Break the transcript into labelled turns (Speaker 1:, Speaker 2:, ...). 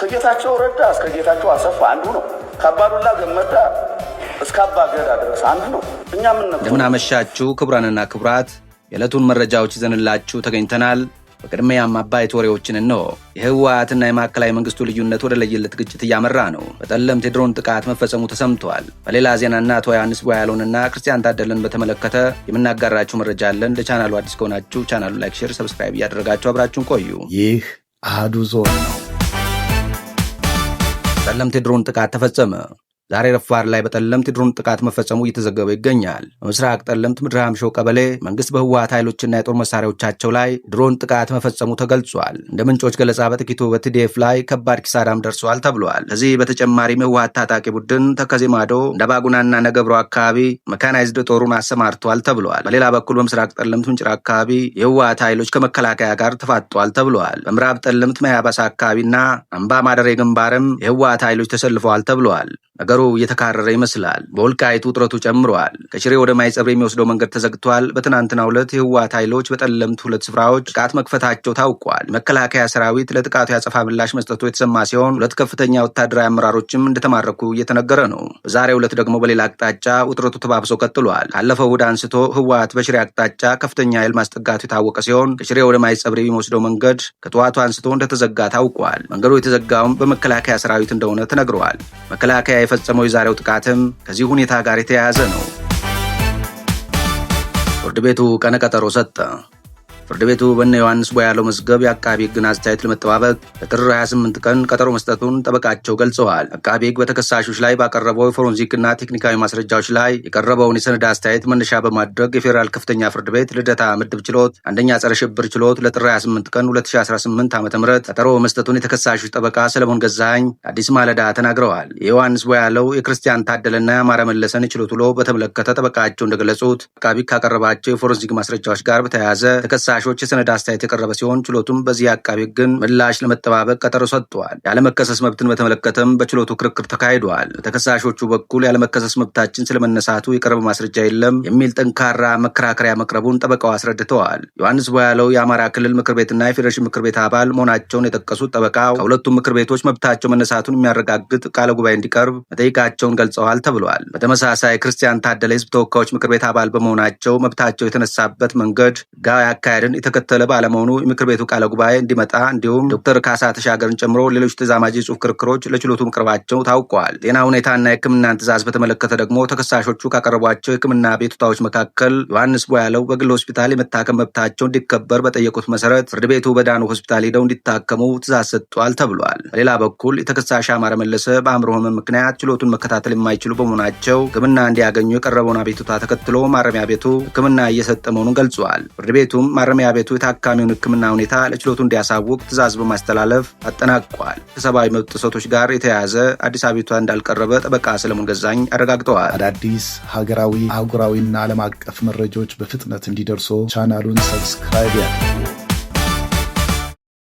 Speaker 1: ከጌታቸው ረዳ እስከ ጌታቸው አሰፋ አንዱ ነው። ከአባዱላ ገመዳ እስከ አባ ገዳ ድረስ አንዱ ነው። እኛ ምን ነው?
Speaker 2: እንደምን አመሻችሁ ክቡራንና ክቡራት፣ የዕለቱን መረጃዎች ይዘንላችሁ ተገኝተናል። በቅድሚያም አበይት ወሬዎችን ነው። የህወሓትና የማዕከላዊ መንግስቱ ልዩነት ወደ ለየለት ግጭት እያመራ ነው። በጠለምት የድሮን ጥቃት መፈጸሙ ተሰምቷል። በሌላ ዜናና አቶ ዮሐንስ ቦያለውንና ክርስቲያን ታደለን በተመለከተ የምናጋራችሁ መረጃ አለን። ለቻናሉ አዲስ ከሆናችሁ ቻናሉ ላይክ፣ ሼር፣ ሰብስክራይብ እያደረጋችሁ አብራችሁን ቆዩ።
Speaker 3: ይህ አሃዱ ዞን ነው።
Speaker 2: ጠለምት የድሮን ጥቃት ተፈጸመ። ዛሬ ረፋድ ላይ በጠለምት የድሮን ጥቃት መፈጸሙ እየተዘገበ ይገኛል። በምስራቅ ጠለምት ምድረ ሀምሾ ቀበሌ መንግስት በህወሓት ኃይሎችና የጦር መሳሪያዎቻቸው ላይ ድሮን ጥቃት መፈጸሙ ተገልጿል። እንደ ምንጮች ገለጻ በጥቂቱ በቲዲኤፍ ላይ ከባድ ኪሳራም ደርሷል ተብሏል። ከዚህ በተጨማሪም የህወሓት ታጣቂ ቡድን ተከዜ ማዶ እንደ ባጉናና ነገብሮ አካባቢ መካናይዝድ ጦሩን አሰማርቷል ተብሏል። በሌላ በኩል በምስራቅ ጠለምት ምንጭራ አካባቢ የህወሓት ኃይሎች ከመከላከያ ጋር ተፋጧል ተብሏል። በምዕራብ ጠለምት መያባሳ አካባቢና አምባ ማደሬ ግንባርም የህወሓት ኃይሎች ተሰልፈዋል ተብሏል። ነገሩ እየተካረረ ይመስላል። በወልቃይቱ ውጥረቱ ጨምሯል። ከሽሬ ወደ ማይጸብሪ የሚወስደው መንገድ ተዘግቷል። በትናንትናው ዕለት የህወሓት ኃይሎች በጠለምት 2 ስፍራዎች ጥቃት መክፈታቸው ታውቋል። መከላከያ ሰራዊት ለጥቃቱ ያጸፋ ምላሽ መስጠቱ የተሰማ ሲሆን 2 ከፍተኛ ወታደራዊ አመራሮችም እንደተማረኩ እየተነገረ ነው። በዛሬው ዕለት ደግሞ በሌላ አቅጣጫ ውጥረቱ ተባብሶ ቀጥሏል። ካለፈው እሁድ አንስቶ ህወሓት በሽሬ አቅጣጫ ከፍተኛ ኃይል ማስጠጋቱ የታወቀ ሲሆን ከሽሬ ወደ ማይጸብሪ የሚወስደው መንገድ ከጠዋቱ አንስቶ እንደተዘጋ ታውቋል። መንገዱ የተዘጋውም በመከላከያ ሰራዊት እንደሆነ ተነግሯል። መከላከያ የፈጸመው የዛሬው ጥቃትም ከዚህ ሁኔታ ጋር የተያያዘ ነው። ፍርድ ቤቱ ቀነቀጠሮ ሰጠ። ፍርድ ቤቱ በእነ ዮሐንስ ቦያለው መዝገብ የአቃቢ ህግን አስተያየት ለመጠባበቅ ለጥር 28 ቀን ቀጠሮ መስጠቱን ጠበቃቸው ገልጸዋል። አቃቢ ህግ በተከሳሾች ላይ ባቀረበው የፎረንሲክና ቴክኒካዊ ማስረጃዎች ላይ የቀረበውን የሰነድ አስተያየት መነሻ በማድረግ የፌዴራል ከፍተኛ ፍርድ ቤት ልደታ ምድብ ችሎት አንደኛ ጸረ ሽብር ችሎት ለጥር 28 ቀን 2018 ዓ.ም ቀጠሮ መስጠቱን የተከሳሾች ጠበቃ ሰለሞን ገዛኸኝ አዲስ ማለዳ ተናግረዋል። የዮሐንስ ቦያለው የክርስቲያን ታደለና የአማረ መለሰን ችሎት ውሎ በተመለከተ ጠበቃቸው እንደገለጹት አቃቢ ህግ ካቀረባቸው የፎረንሲክ ማስረጃዎች ጋር በተያያዘ ተከሳሾች የሰነድ አስተያየት የቀረበ ሲሆን ችሎቱም በዚህ አቃቢ ህግን ምላሽ ለመጠባበቅ ቀጠሮ ሰጥቷል። ያለመከሰስ መብትን በተመለከተም በችሎቱ ክርክር ተካሂዷል። በተከሳሾቹ በኩል ያለመከሰስ መብታችን ስለመነሳቱ የቀረበ ማስረጃ የለም የሚል ጠንካራ መከራከሪያ መቅረቡን ጠበቃው አስረድተዋል። ዮሐንስ ቦያለው የአማራ ክልል ምክር ቤትና የፌዴሬሽን ምክር ቤት አባል መሆናቸውን የጠቀሱት ጠበቃው ከሁለቱም ምክር ቤቶች መብታቸው መነሳቱን የሚያረጋግጥ ቃለ ጉባኤ እንዲቀርብ መጠየቃቸውን ገልጸዋል ተብሏል። በተመሳሳይ ክርስቲያን ታደለ የህዝብ ተወካዮች ምክር ቤት አባል በመሆናቸው መብታቸው የተነሳበት መንገድ ህጋዊ አካሄድን የተከተለ ባለመሆኑ የምክር ቤቱ ቃለ ጉባኤ እንዲመጣ እንዲሁም ዶክተር ካሳ ተሻገርን ጨምሮ ሌሎች ተዛማጅ የጽሁፍ ክርክሮች ለችሎቱ መቅረባቸው ታውቋል። ጤና ሁኔታና የህክምናን ትእዛዝ በተመለከተ ደግሞ ተከሳሾቹ ካቀረቧቸው የህክምና ቤቱታዎች መካከል ዮሐንስ ቦያለው በግል ሆስፒታል የመታከም መብታቸው እንዲከበር በጠየቁት መሰረት ፍርድ ቤቱ በዳኑ ሆስፒታል ሄደው እንዲታከሙ ትእዛዝ ሰጥቷል ተብሏል። በሌላ በኩል የተከሳሽ አማረ መለሰ በአእምሮ ህመም ምክንያት ችሎቱን መከታተል የማይችሉ በመሆናቸው ህክምና እንዲያገኙ የቀረበውን አቤቱታ ተከትሎ ማረሚያ ቤቱ ህክምና እየሰጠ መሆኑን ገልጿል። ፍርድ ቤቱም ማረሚያ ቤቱ የታካሚውን ህክምና ሁኔታ ለችሎቱ እንዲያሳውቅ ትእዛዝ በማስተላለፍ አጠናቋል። ከሰብአዊ መብት ጥሰቶች ጋር የተያያዘ አዲስ አቤቱታ እንዳልቀረበ ጠበቃ ሰለሞን ገዛኸኝ አረጋግጠዋል።
Speaker 3: አዳዲስ ሀገራዊ፣ አህጉራዊና ዓለም አቀፍ መረጃዎች በፍጥነት እንዲደርሱ ቻናሉን ሰብስክራይብ ያድርጉ።